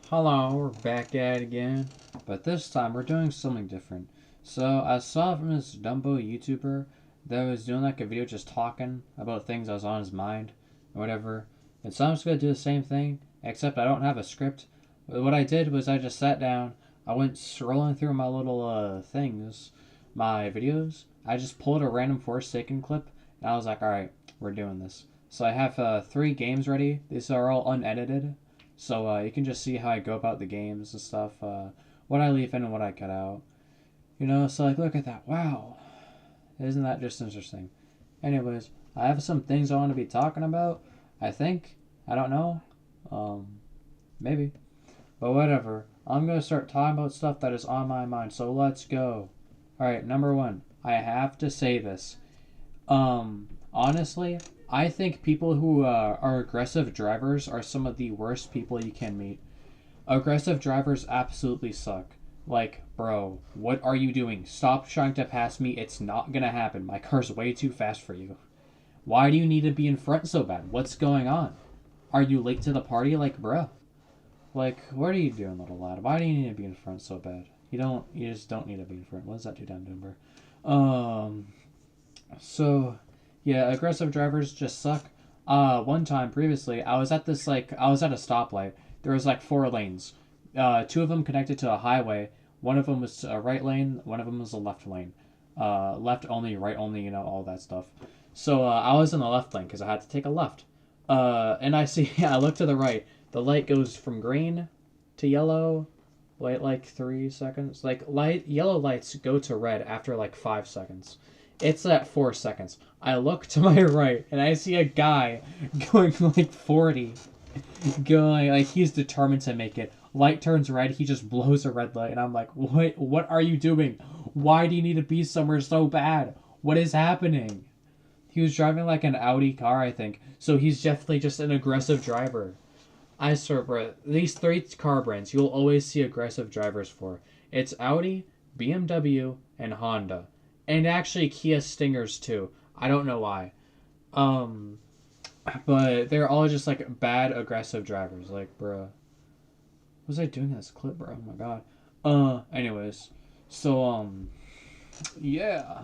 Hello, we're back at it again, but this time we're doing something different. So I saw from this Dumbo YouTuber that was doing like a video just talking about things that was on his mind or whatever. And so I'm just gonna do the same thing, except I don't have a script. But what I did was I just sat down, I went scrolling through my little things, my videos. I just pulled a random Forsaken clip, and I was like, all right, we're doing this. So I have 3 games ready. These are all unedited. So you can just see how I go about the games and stuff, what I leave in and what I cut out. So like, look at that. Wow. Isn't that just interesting? Anyways, I have some things I want to be talking about. I think. I don't know. Maybe. But whatever. I'm going to start talking about stuff that is on my mind. So let's go. Alright, number 1. I have to say this. Honestly, I think people who are aggressive drivers are some of the worst people you can meet. Aggressive drivers absolutely suck. Like, bro, what are you doing? Stop trying to pass me. It's not gonna happen. My car's way too fast for you. Why do you need to be in front so bad? What's going on? Are you late to the party? Like, bro. Like, what are you doing, little lad? Why do you need to be in front so bad? You just don't need to be in front. What is that 2 times number? So yeah, aggressive drivers just suck. One time previously, I was at a stoplight. There was like 4 lanes. 2 of them connected to a highway. One of them was a right lane. One of them was a left lane. Left only, right only. All that stuff. So I was in the left lane because I had to take a left. And I see, I look to the right. The light goes from green to yellow. Wait like 3 seconds. Like yellow lights go to red after like 5 seconds. It's at 4 seconds. I look to my right and I see a guy going like 40. Going like he's determined to make it. Light turns red, he just blows a red light and I'm like, what are you doing? Why do you need to be somewhere so bad? What is happening? He was driving like an Audi car, I think. So he's definitely just an aggressive driver. I swear, bro, these 3 car brands you'll always see aggressive drivers for. It's Audi, BMW, and Honda. And actually Kia Stingers too. I don't know why. Um, but they're all just like bad aggressive drivers. Like, bruh. What was I doing in this clip, bro? Oh my god. Anyways. So, yeah.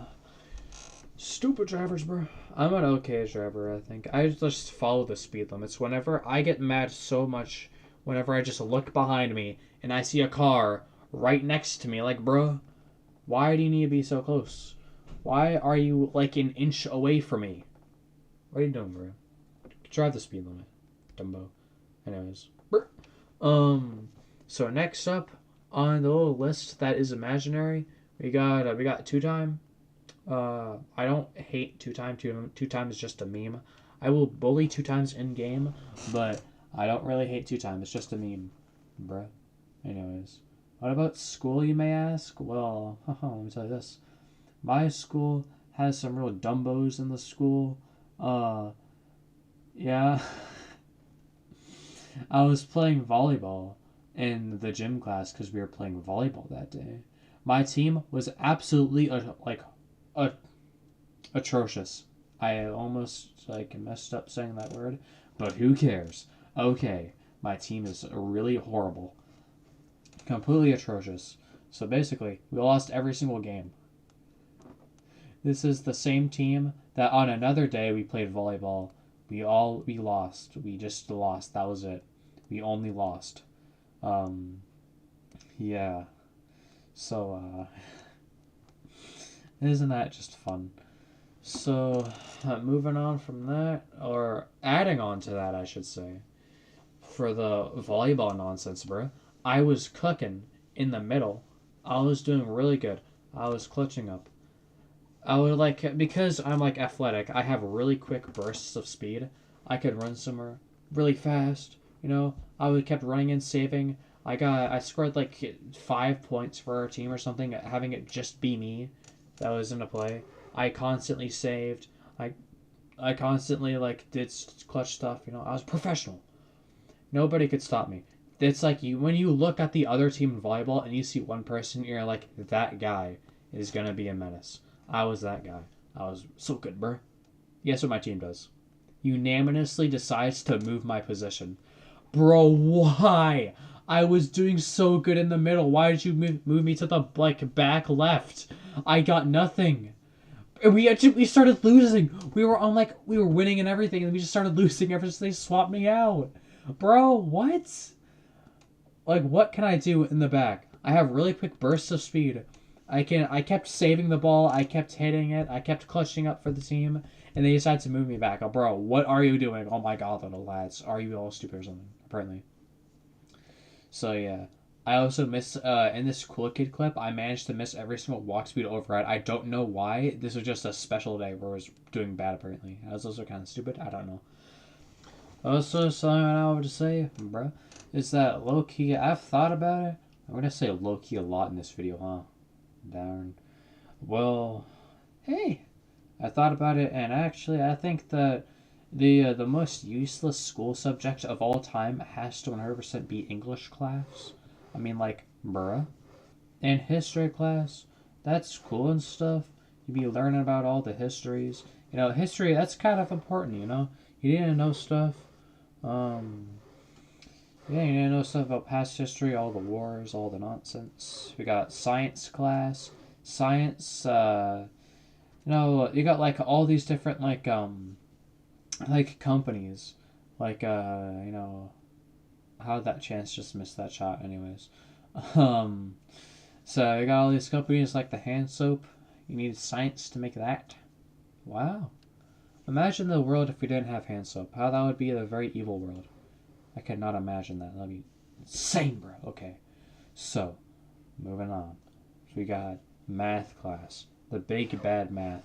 Stupid drivers, bro. I'm an okay driver, I think. I just follow the speed limits. Whenever I get mad so much, whenever I just look behind me and I see a car right next to me, like, bro, why do you need to be so close? Why are you like an inch away from me? What are you doing, bro? Drive the speed limit, Dumbo. Anyways, so next up on the little list that is imaginary, we got 2 time. I don't hate 2 time. 2 time is just a meme. I will bully 2 times in game, but I don't really hate 2 time. It's just a meme, bruh. Anyways, what about school, you may ask? Well, let me tell you this. My school has some real dumbos in the school. Uh, yeah. I was playing volleyball in the gym class because we were playing volleyball that day. My team was absolutely atrocious. I almost like messed up saying that word, but who cares? Okay, my team is really horrible, completely atrocious. So basically, we lost every single game. This is the same team that on another day we played volleyball. We lost. We just lost. That was it. We only lost. Um, yeah. So isn't that just fun? So moving on from that, or adding on to that, I should say, for the volleyball nonsense, bro. I was cooking in the middle. I was doing really good. I was clutching up. I would like because I'm like athletic. I have really quick bursts of speed. I could run somewhere really fast. I would kept running and saving. I scored like 5 points for our team or something. Having it just be me, that was in a play. I constantly saved. I constantly like did clutch stuff. I was professional. Nobody could stop me. It's like when you look at the other team in volleyball and you see one person, you're like, that guy is gonna be a menace. I was that guy. I was so good, bro. Guess what my team does? Unanimously decides to move my position. Bro, why? I was doing so good in the middle. Why did you move me to the like back left? I got nothing. And we started losing. We were winning and everything, and we just started losing ever since they swapped me out. Bro, what? Like, what can I do in the back? I have really quick bursts of speed. I kept saving the ball, I kept hitting it, I kept clutching up for the team, and they decided to move me back. Oh, bro, what are you doing? Oh my god, little lads. Are you all stupid or something? Apparently. So yeah. I also missed in this cool kid clip. I managed to miss every single walk speed override. I don't know why. This was just a special day where I was doing bad. Apparently, I was also kind of stupid. I don't know. Also, something I would say, bro, is that low key. I've thought about it. I'm gonna say low key a lot in this video, huh? Darn. Well, hey, I thought about it, and actually, I think that the most useless school subject of all time has to 100% be English class. I mean, like, bruh. In history class, that's cool and stuff. You be learning about all the histories. You know, history, that's kind of important, you know? You need to know stuff. Um, yeah, you need to know stuff about past history, all the wars, all the nonsense. We got science class. Science, you know, you got like all these different like companies. Like, you know, how did that chance just miss that shot anyways? Um, so you got all these companies like the hand soap. You need science to make that. Wow. Imagine the world if we didn't have hand soap. How that would be a very evil world. I could not imagine that. That'd be insane, bro. Okay. So, moving on. So we got math class. The big bad math.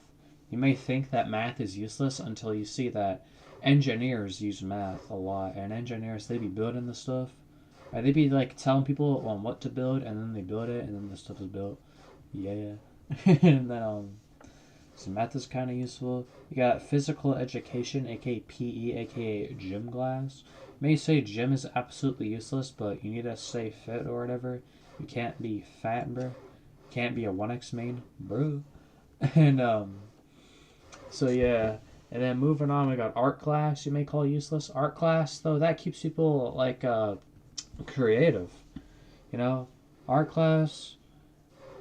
You may think that math is useless until you see that engineers use math a lot. And engineers, they be building the stuff. They be like telling people on what to build, and then they build it, and then the stuff is built. Yeah. And then so math is kind of useful. You got physical education, aka PE, aka gym class. You may say gym is absolutely useless, but you need to stay fit or whatever. You can't be fat, bro. You can't be a 1x main, bro. And so yeah. And then moving on, we got art class. You may call useless. Art class, though, that keeps people like creative. You know, art class.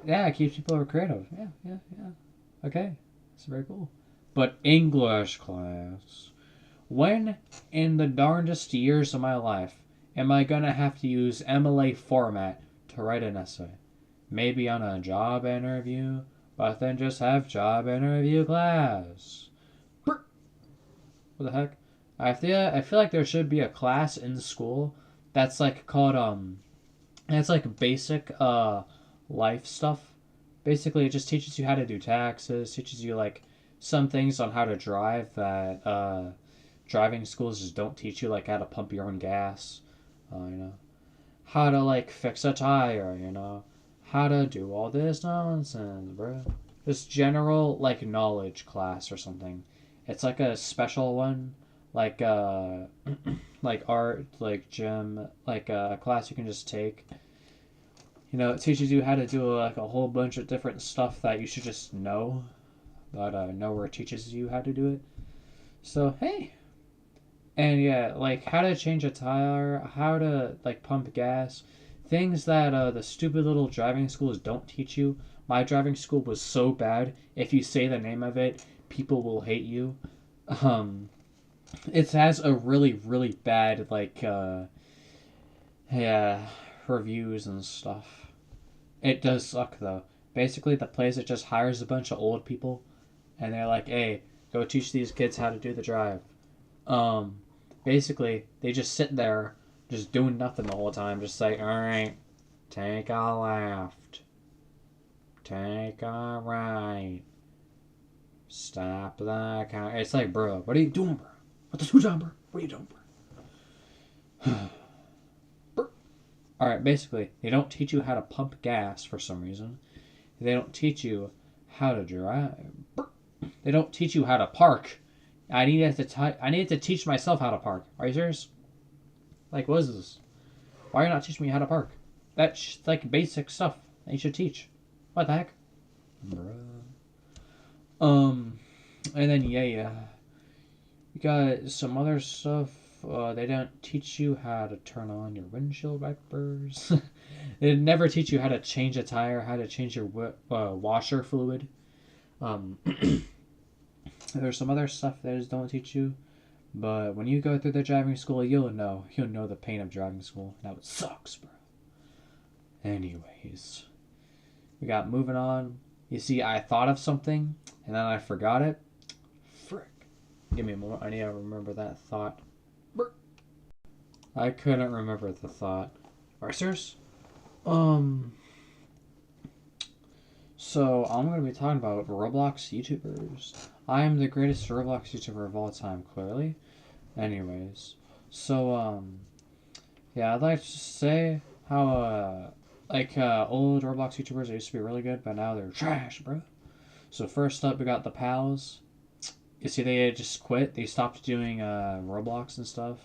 Yeah, it keeps people creative. Yeah. Okay, it's very cool. But English class. When in the darndest years of my life am I gonna have to use MLA format to write an essay? Maybe on a job interview, but then just have job interview class. What the heck? I feel like there should be a class in school that's like called it's like basic life stuff. Basically, it just teaches you how to do taxes, teaches you like some things on how to drive that driving schools just don't teach you, like how to pump your own gas, you know, how to like fix a tire, you know, how to do all this nonsense, bro. Just general like knowledge class or something. It's like a special one, like like art, like gym, like a class you can just take. You know, it teaches you how to do like a whole bunch of different stuff that you should just know, but nowhere teaches you how to do it. So hey, and yeah, like how to change a tire, how to like pump gas, things that the stupid little driving schools don't teach you. My driving school was so bad. If you say the name of it, people will hate you. Um, it has a really bad like yeah reviews and stuff. It does suck though. Basically, the place it just hires a bunch of old people, and they're like, "Hey, go teach these kids how to do the drive." Um, basically, they just sit there, just doing nothing the whole time. Just say, "All right, take a left, take a right, stop the car." It's like, bro, what are you doing, bro? What the screw's on, bro? What are you doing, bro? All right, basically, they don't teach you how to pump gas for some reason. They don't teach you how to drive. They don't teach you how to park. I needed to teach myself how to park. Are you serious? Like, what is this? Why are you not teaching me how to park? That's like basic stuff that you should teach. What the heck? Bruh. And then yeah. We got some other stuff. They don't teach you how to turn on your windshield wipers. They never teach you how to change a tire, how to change your washer fluid. Um, there's some other stuff they just don't teach you. But when you go through the driving school, you'll know. You'll know the pain of driving school. Now it sucks, bro. Anyways, we got moving on. You see, I thought of something, and then I forgot it. Frick. Give me a moment. I need to remember that thought. I couldn't remember the thought. Arsers? So, I'm going to be talking about Roblox YouTubers. I am the greatest Roblox YouTuber of all time, clearly. Anyways. So, yeah, I'd like to say how, old Roblox YouTubers used to be really good, but now they're trash, bro. So, first up, we got the Pals. You see, they just quit. They stopped doing, Roblox and stuff.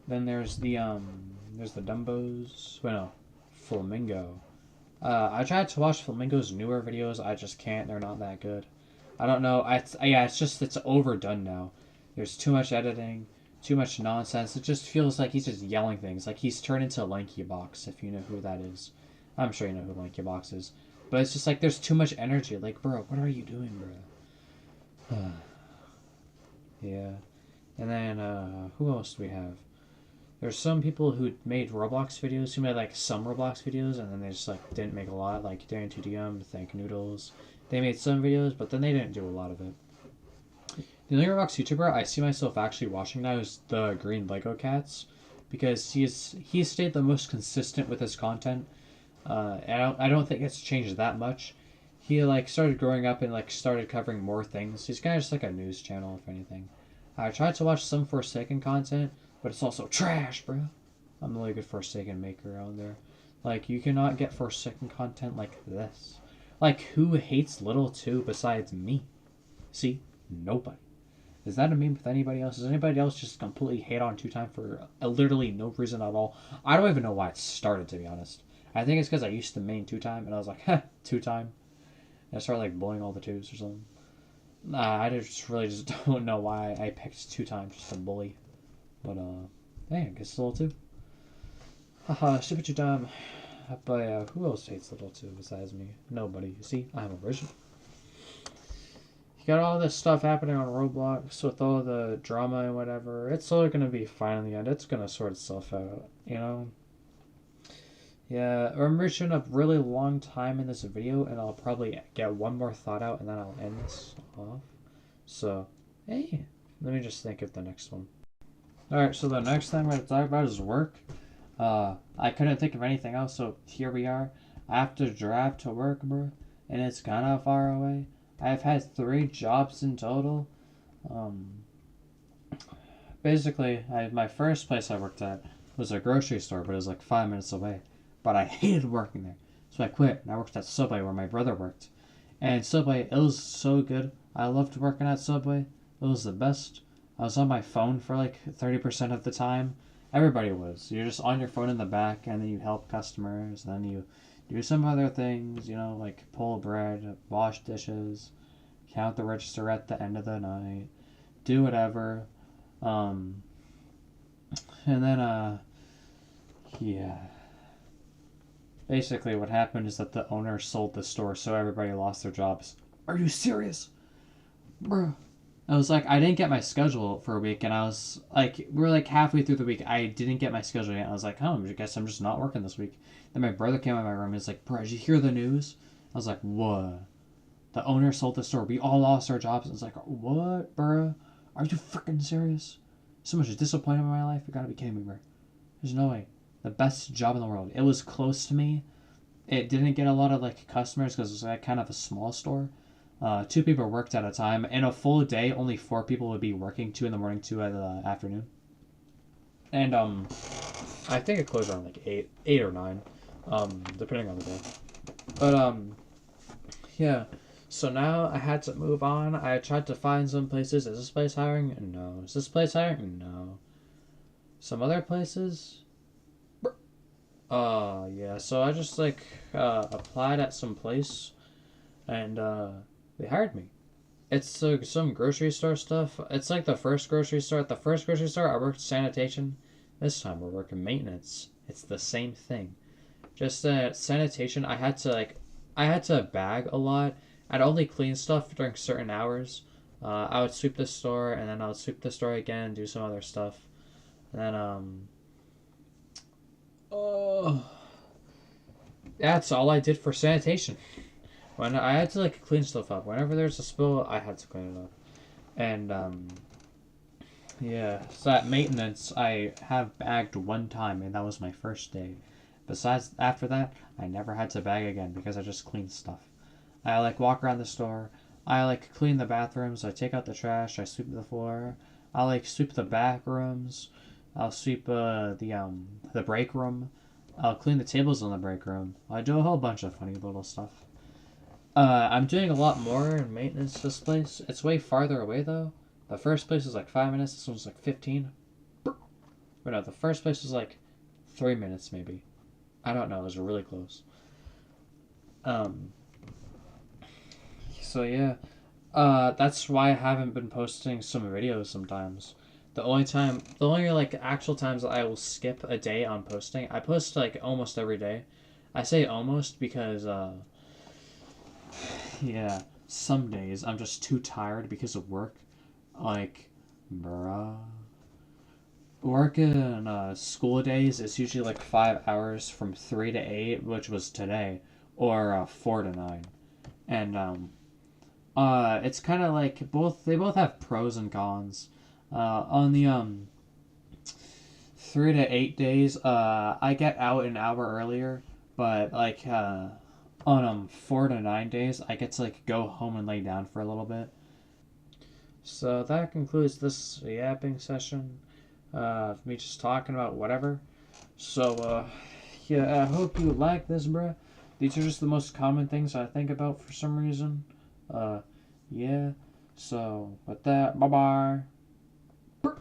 Then there's the Dumbos. Wait, no. Flamingo. I tried to watch Flamingo's newer videos. I just can't. They're not that good. I don't know. It's overdone now. There's too much editing, too much nonsense. It just feels like he's just yelling things. Like he's turned into Lanky Box, if you know who that is. I'm sure you know who Lanky Box is. But it's just like there's too much energy. Like, bro, what are you doing, bro? Yeah. And then, who else do we have? There's some people who made Roblox videos, who made like some Roblox videos, and then they just like didn't make a lot, like Darren2DM, Thank Noodles. They made some videos, but then they didn't do a lot of it. The only Roblox YouTuber I see myself actually watching now is the Green Lego Cats, because he's stayed the most consistent with his content. I don't think it's changed that much. He like started growing up and like started covering more things. He's kind of just like a news channel, if anything. I tried to watch some Forsaken content, but it's also trash, bro. I'm a really good Forsaken maker out there. Like, you cannot get Forsaken content like this. Like, who hates Little 2 besides me? See? Nobody. Is that a meme with anybody else? Does anybody else just completely hate on 2Time for literally no reason at all? I don't even know why it started, to be honest. I think it's because I used to main 2Time, and I was like, heh, 2Time. And I started, like, bullying all the 2s or something. Nah, I just don't know why I picked 2Time just to bully. But, hey, I guess Little 2. Haha, stupid 2Time. But, who else hates Little 2 besides me? Nobody. You see, I'm original. You got all this stuff happening on Roblox with all the drama and whatever. It's all gonna be fine in the end. It's gonna sort itself out, you know? Yeah, I'm reaching a really long time in this video, and I'll probably get one more thought out, and then I'll end this off. So, hey, let me just think of the next one. Alright, so the next thing we're going to talk about is work. I couldn't think of anything else, so here we are. I have to drive to work, bro, and it's kind of far away. I've had 3 jobs in total. Basically, my first place I worked at was a grocery store, but it was like 5 minutes away. But I hated working there, so I quit, and I worked at Subway where my brother worked. And Subway, it was so good. I loved working at Subway. It was the best. I was on my phone for like 30% of the time. Everybody was. You're just on your phone in the back, and then you help customers, and then you do some other things, you know, like pull bread, wash dishes, count the register at the end of the night, do whatever. And then, yeah. Basically, what happened is that the owner sold the store, so everybody lost their jobs. Are you serious? Bruh. I was like, I didn't get my schedule for a week, and I was like, we were like halfway through the week. I didn't get my schedule yet. I was like, oh, I guess I'm just not working this week. Then my brother came in my room and was like, bro, did you hear the news? I was like, what? The owner sold the store. We all lost our jobs. I was like, what, bro? Are you freaking serious? So much disappointment in my life. You gotta be kidding me, bro. There's no way. The best job in the world. It was close to me. It didn't get a lot of like customers because it was like kind of a small store. 2 people worked at a time. In a full day, only 4 people would be working, 2 in the morning, 2 in the afternoon. And I think it closed around like 8 or 9, depending on the day. But yeah. So now I had to move on. I tried to find some places. Is this place hiring? No. Is this place hiring? No. Some other places? Yeah. So I just like applied at some place, and they hired me. It's some grocery store stuff. It's like the first grocery store. At the first grocery store, I worked sanitation. This time we're working maintenance. It's the same thing. Just sanitation, I had to bag a lot. I'd only clean stuff during certain hours. I would sweep the store, and then I would sweep the store again, do some other stuff, and then oh, that's all I did for sanitation. When I had to like clean stuff up, whenever there's a spill, I had to clean it up, and yeah. So at maintenance, I have bagged one time, and that was my first day. Besides, after that, I never had to bag again because I just cleaned stuff. I like walk around the store. I like clean the bathrooms. I take out the trash. I sweep the floor. I like sweep the back rooms. I'll sweep the break room. I'll clean the tables in the break room. I do a whole bunch of funny little stuff. I'm doing a lot more in maintenance this place. It's way farther away though. The first place is like 5 minutes. This one's like 15. But no, the first place was like 3 minutes maybe. I don't know. It was really close. Um. So yeah. That's why I haven't been posting some videos sometimes. The only like actual times that I will skip a day on posting, I post like almost every day. I say almost because yeah, some days I'm just too tired because of work. Like, bruh. Work in school days is usually like 5 hours from 3 to 8, which was today, or 4 to 9, and it's kind of like they both have pros and cons. On the 3 to 8 days, I get out an hour earlier, but like on 4 to 9 days, I get to like go home and lay down for a little bit. So that concludes this yapping session. Me just talking about whatever. So yeah, I hope you like this, bruh. These are just the most common things I think about for some reason. Uh, yeah. So with that, bye bye.